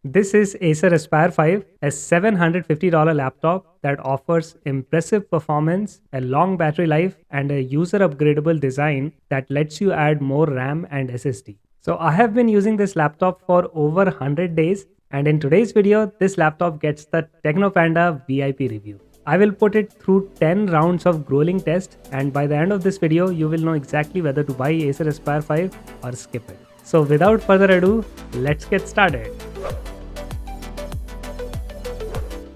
This is Acer Aspire 5, a $750 laptop that offers impressive performance, a long battery life, and a user upgradable design that lets you add more RAM and SSD. So, I have been using this laptop for over 100 days, and in today's video, this laptop gets the Technopanda VIP review. I will put it through 10 rounds of grueling test, and by the end of this video, you will know exactly whether to buy Acer Aspire 5 or skip it. So, without further ado, let's get started.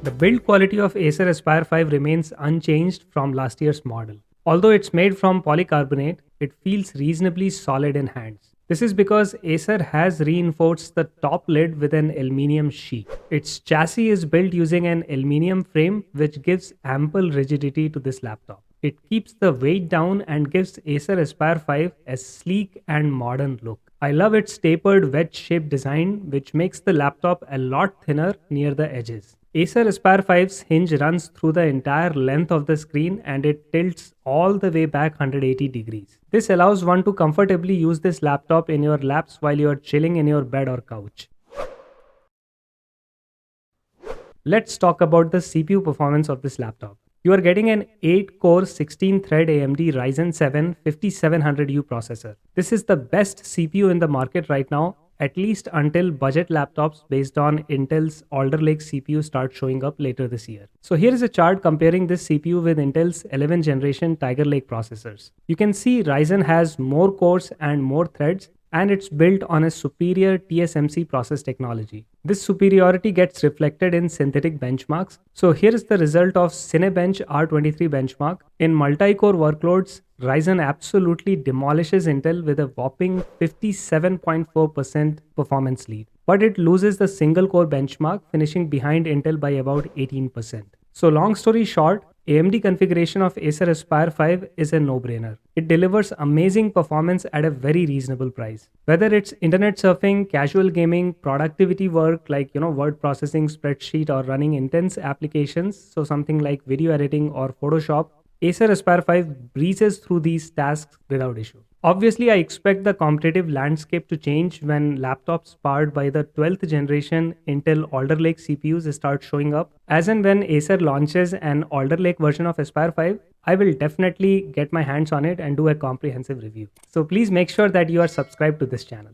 The build quality of Acer Aspire 5 remains unchanged from last year's model. Although it's made from polycarbonate, it feels reasonably solid in hands. This is because Acer has reinforced the top lid with an aluminium sheet. Its chassis is built using an aluminium frame which gives ample rigidity to this laptop. It keeps the weight down and gives Acer Aspire 5 a sleek and modern look. I love its tapered wedge-shaped design which makes the laptop a lot thinner near the edges. Acer Aspire 5's hinge runs through the entire length of the screen and it tilts all the way back 180 degrees. This allows one to comfortably use this laptop in your laps while you are chilling in your bed or couch. Let's talk about the CPU performance of this laptop. You are getting an 8-core 16-thread AMD Ryzen 7 5700U processor. This is the best CPU in the market right now, at least until budget laptops based on Intel's Alder Lake CPU start showing up later this year. So here is a chart comparing this CPU with Intel's 11th generation Tiger Lake processors. You can see Ryzen has more cores and more threads, and it's built on a superior TSMC process technology. This superiority gets reflected in synthetic benchmarks. So here is the result of Cinebench R23 benchmark. In multi-core workloads, Ryzen absolutely demolishes Intel with a whopping 57.4% performance lead. But it loses the single-core benchmark, finishing behind Intel by about 18%. So long story short, AMD configuration of Acer Aspire 5 is a no-brainer. It delivers amazing performance at a very reasonable price. Whether it's internet surfing, casual gaming, productivity work like word processing, spreadsheet, or running intense applications, so something like video editing or Photoshop, Acer Aspire 5 breezes through these tasks without issue. Obviously, I expect the competitive landscape to change when laptops powered by the 12th generation Intel Alder Lake CPUs start showing up. As and when Acer launches an Alder Lake version of Aspire 5, I will definitely get my hands on it and do a comprehensive review. So please make sure that you are subscribed to this channel.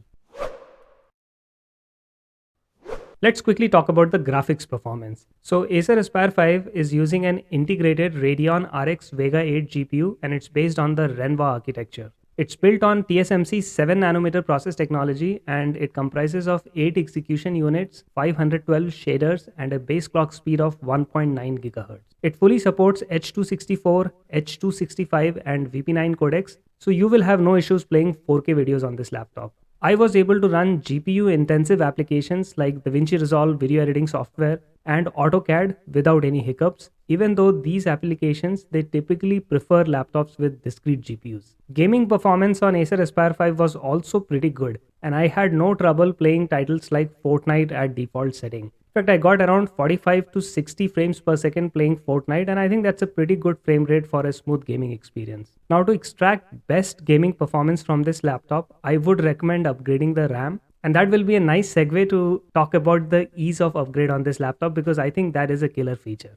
Let's quickly talk about the graphics performance. So Acer Aspire 5 is using an integrated Radeon RX Vega 8 GPU and it's based on the Renva architecture. It's built on TSMC's 7nm process technology and it comprises of 8 execution units, 512 shaders and a base clock speed of 1.9 GHz. It fully supports H.264, H.265 and VP9 codecs, so you will have no issues playing 4K videos on this laptop. I was able to run GPU-intensive applications like DaVinci Resolve video editing software and AutoCAD without any hiccups, even though these applications, they typically prefer laptops with discrete GPUs. Gaming performance on Acer Aspire 5 was also pretty good, and I had no trouble playing titles like Fortnite at default setting. In fact, I got around 45 to 60 frames per second playing Fortnite, and I think that's a pretty good frame rate for a smooth gaming experience. Now, to extract best gaming performance from this laptop, I would recommend upgrading the RAM. And that will be a nice segue to talk about the ease of upgrade on this laptop because I think that is a killer feature.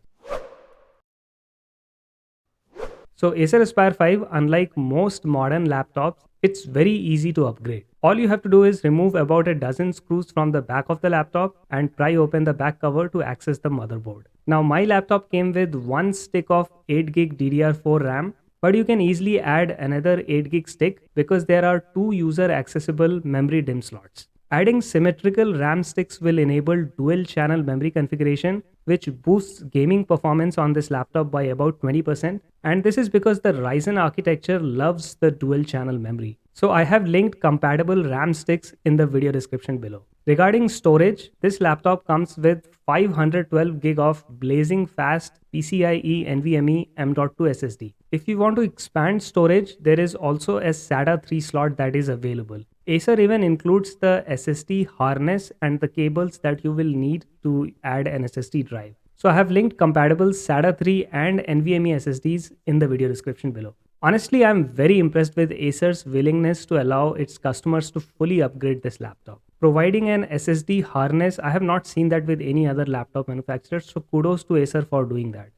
So Acer Aspire 5, unlike most modern laptops, it's very easy to upgrade. All you have to do is remove about a dozen screws from the back of the laptop and pry open the back cover to access the motherboard. Now my laptop came with one stick of 8GB DDR4 RAM, but you can easily add another 8GB stick because there are two user accessible memory DIMM slots. Adding symmetrical RAM sticks will enable dual channel memory configuration, which boosts gaming performance on this laptop by about 20%. And this is because the Ryzen architecture loves the dual channel memory. So I have linked compatible RAM sticks in the video description below. Regarding storage, this laptop comes with 512GB of blazing fast PCIe NVMe M.2 SSD. If you want to expand storage, there is also a SATA 3 slot that is available. Acer even includes the SSD harness and the cables that you will need to add an SSD drive. So I have linked compatible SATA 3 and NVMe SSDs in the video description below. Honestly, I'm very impressed with Acer's willingness to allow its customers to fully upgrade this laptop. providing an SSD harness. I have not seen that with any other laptop manufacturer, so kudos to Acer for doing that.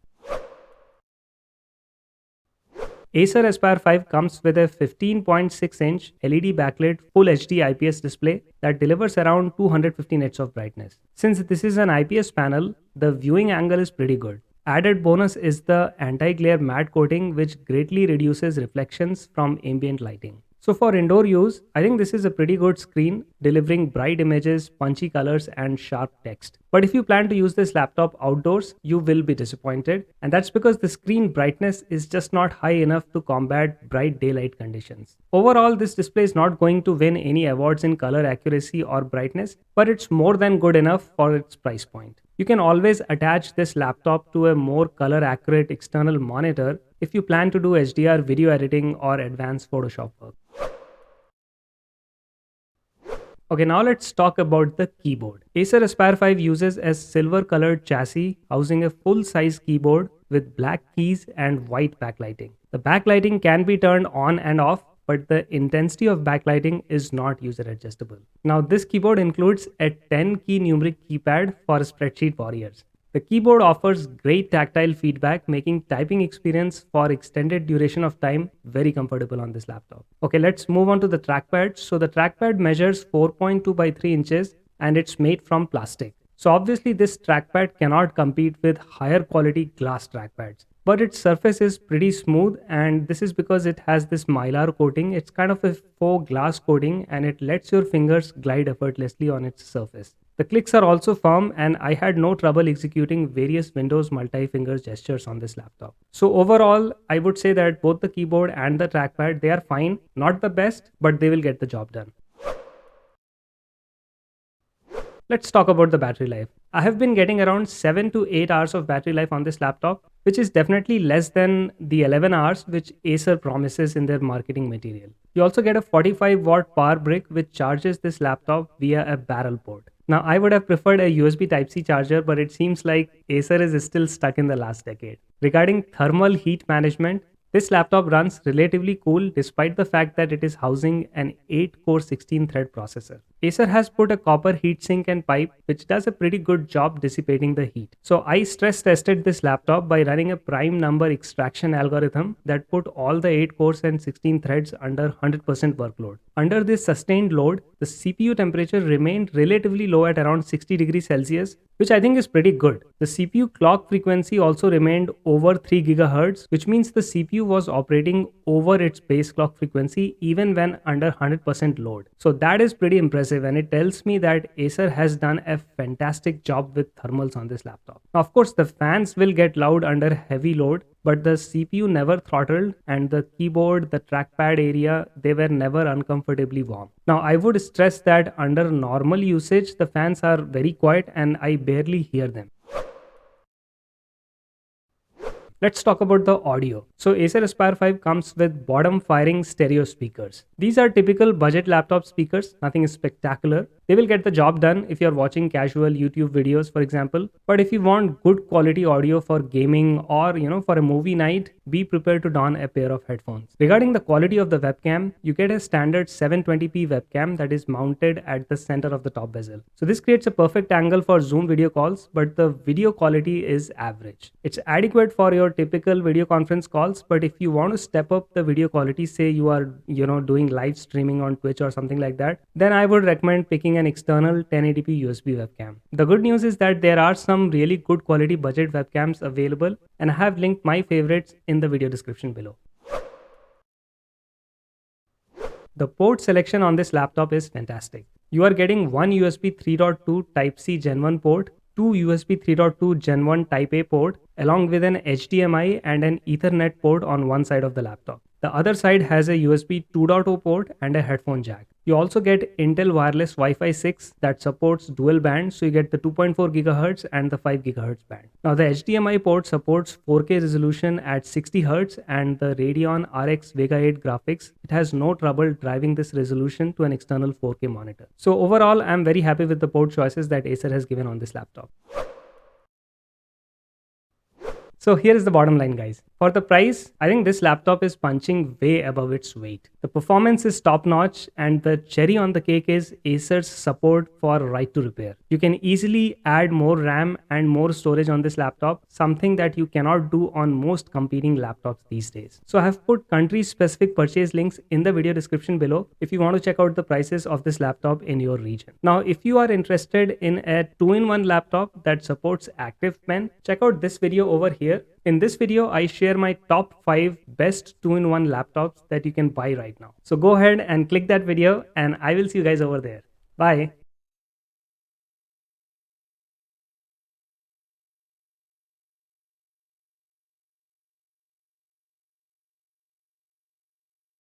Acer Aspire 5 comes with a 15.6-inch LED backlit Full HD IPS display that delivers around 250 nits of brightness. Since this is an IPS panel, the viewing angle is pretty good. Added bonus is the anti-glare matte coating, which greatly reduces reflections from ambient lighting. So for indoor use, I think this is a pretty good screen, delivering bright images, punchy colors, and sharp text. But if you plan to use this laptop outdoors, you will be disappointed. And that's because the screen brightness is just not high enough to combat bright daylight conditions. Overall, this display is not going to win any awards in color accuracy or brightness, but it's more than good enough for its price point. You can always attach this laptop to a more color accurate external monitor if you plan to do HDR video editing or advanced Photoshop work. Okay, now let's talk about the keyboard. Acer Aspire 5 uses a silver colored chassis housing a full-size keyboard with black keys and white backlighting. The backlighting can be turned on and off, but the intensity of backlighting is not user adjustable. Now, this keyboard includes a 10-key numeric keypad for spreadsheet warriors. The keyboard offers great tactile feedback, making typing experience for extended duration of time very comfortable on this laptop. Okay, let's move on to the trackpad. So the trackpad measures 4.2 by 3 inches and it's made from plastic. So obviously this trackpad cannot compete with higher quality glass trackpads. But its surface is pretty smooth, and this is because it has this mylar coating. It's kind of a faux glass coating and it lets your fingers glide effortlessly on its surface. The clicks are also firm, and I had no trouble executing various Windows multi-finger gestures on this laptop. So overall, I would say that both the keyboard and the trackpad, they are fine. Not the best, but they will get the job done. Let's talk about the battery life. I have been getting around 7 to 8 hours of battery life on this laptop, which is definitely less than the 11 hours which Acer promises in their marketing material. You also get a 45-watt power brick which charges this laptop via a barrel port. Now, I would have preferred a USB Type-C charger, but it seems like Acer is still stuck in the last decade. Regarding thermal heat management, this laptop runs relatively cool despite the fact that it is housing an 8-core 16-thread processor. Acer has put a copper heatsink and pipe which does a pretty good job dissipating the heat. So I stress tested this laptop by running a prime number extraction algorithm that put all the 8 cores and 16 threads under 100% workload. Under this sustained load, the CPU temperature remained relatively low at around 60 degrees Celsius, which I think is pretty good. The CPU clock frequency also remained over 3 GHz, which means the CPU was operating over its base clock frequency even when under 100% load. So that is pretty impressive, and it tells me that Acer has done a fantastic job with thermals on this laptop. Now, of course, the fans will get loud under heavy load, but the CPU never throttled, and the keyboard, the trackpad area, they were never uncomfortably warm. Now, I would stress that under normal usage, the fans are very quiet and I barely hear them. Let's talk about the audio. So Acer Aspire 5 comes with bottom firing stereo speakers. These are typical budget laptop speakers, nothing spectacular. They will get the job done if you're watching casual YouTube videos, for example. But if you want good quality audio for gaming or for a movie night, be prepared to don a pair of headphones. Regarding the quality of the webcam, you get a standard 720p webcam that is mounted at the center of the top bezel. So this creates a perfect angle for Zoom video calls, but the video quality is average. It's adequate for your typical video conference calls, but if you want to step up the video quality, say you are doing live streaming on Twitch or something like that, then I would recommend picking an external 1080p USB webcam. The good news is that there are some really good quality budget webcams available, and I have linked my favorites in the video description below. The port selection on this laptop is fantastic. You are getting one USB 3.2 Type-C Gen 1 port, two USB 3.2 Gen 1 Type A port, along with an HDMI and an Ethernet port on one side of the laptop. The other side has a USB 2.0 port and a headphone jack. You also get Intel Wireless Wi-Fi 6 that supports dual band, so you get the 2.4 GHz and the 5 GHz band. Now the HDMI port supports 4K resolution at 60 Hz and the Radeon RX Vega 8 graphics. It has no trouble driving this resolution to an external 4K monitor. So overall, I'm very happy with the port choices that Acer has given on this laptop. So here is the bottom line, guys. For the price, I think this laptop is punching way above its weight. The performance is top notch, and the cherry on the cake is Acer's support for right to repair. You can easily add more RAM and more storage on this laptop, something that you cannot do on most competing laptops these days. So I have put country specific purchase links in the video description below if you want to check out the prices of this laptop in your region. Now, if you are interested in a 2-in-1 laptop that supports Active Pen, check out this video over here. In this video, I share my top 5 best 2-in-1 laptops that you can buy right now. So go ahead and click that video and I will see you guys over there. Bye.